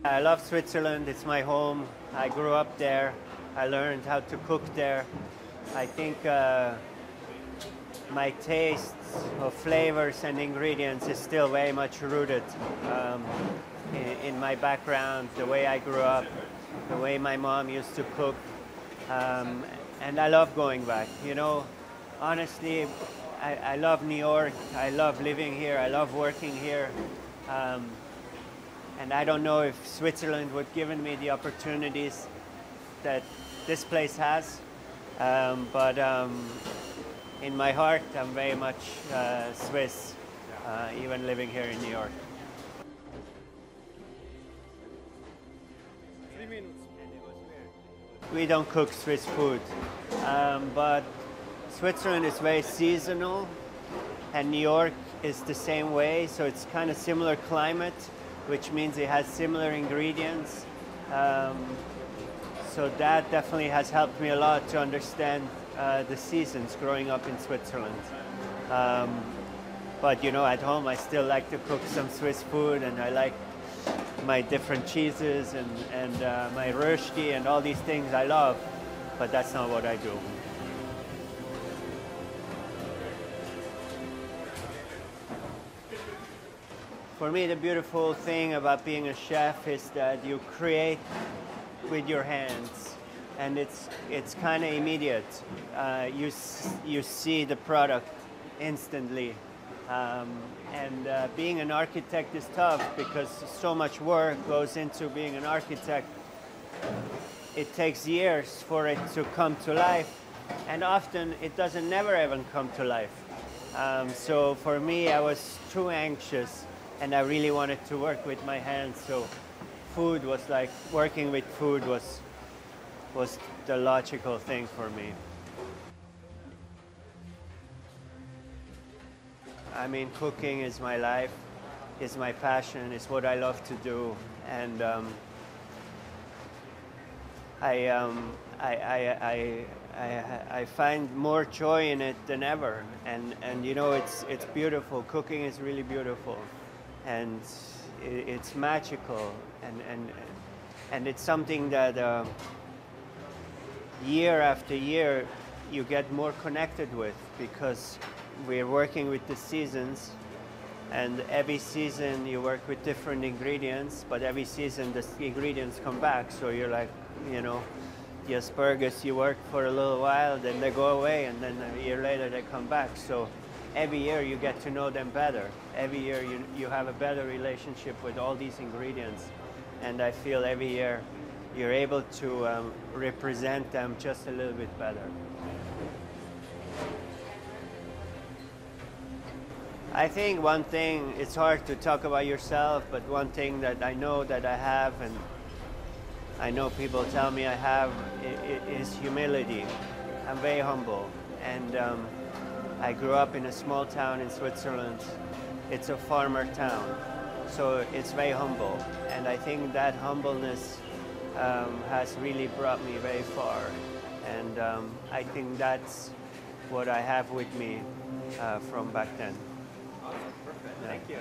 I love Switzerland. It's my home. I grew up there. I learned how to cook there. I think my taste of flavors and ingredients is still very much rooted in my background, the way I grew up, the way my mom used to cook. And I love going back. You know, honestly, I love New York. I love living here. I love working here. And I don't know if Switzerland would given me the opportunities that this place has. But in my heart, I'm very much Swiss, even living here in New York. 3 minutes. We don't cook Swiss food, but Switzerland is very seasonal, and New York is the same way, so it's kind of similar climate, which means it has similar ingredients. So that definitely has helped me a lot to understand the seasons growing up in Switzerland. But you know, at home I still like to cook some Swiss food, and I like my different cheeses and my rösti and all these things I love, but that's not what I do. For me, the beautiful thing about being a chef is that you create with your hands, and it's kind of immediate. You see the product instantly. Being an architect is tough because so much work goes into being an architect. It takes years for it to come to life, and often it doesn't never even come to life. So for me, I was too anxious, and I really wanted to work with my hands. So food was like, working with food was the logical thing for me. I mean, cooking is my life, is my passion, is what I love to do, and I find more joy in it than ever. And you know, it's beautiful. Cooking is really beautiful, and it's magical, and it's something that year after year you get more connected with, because we're working with the seasons, and every season you work with different ingredients, but every season the ingredients come back. So you're like, you know, the asparagus you work for a little while, then they go away, and then a year later they come back. So every year you get to know them better. Every year you have a better relationship with all these ingredients, and I feel every year you're able to represent them just a little bit better. I think one thing, it's hard to talk about yourself, but one thing that I know that I have, and I know people tell me I have, is humility. I'm very humble, and I grew up in a small town in Switzerland. It's a farmer town, so it's very humble, and I think that humbleness has really brought me very far, and I think that's what I have with me from back then. Awesome, perfect. Thank you.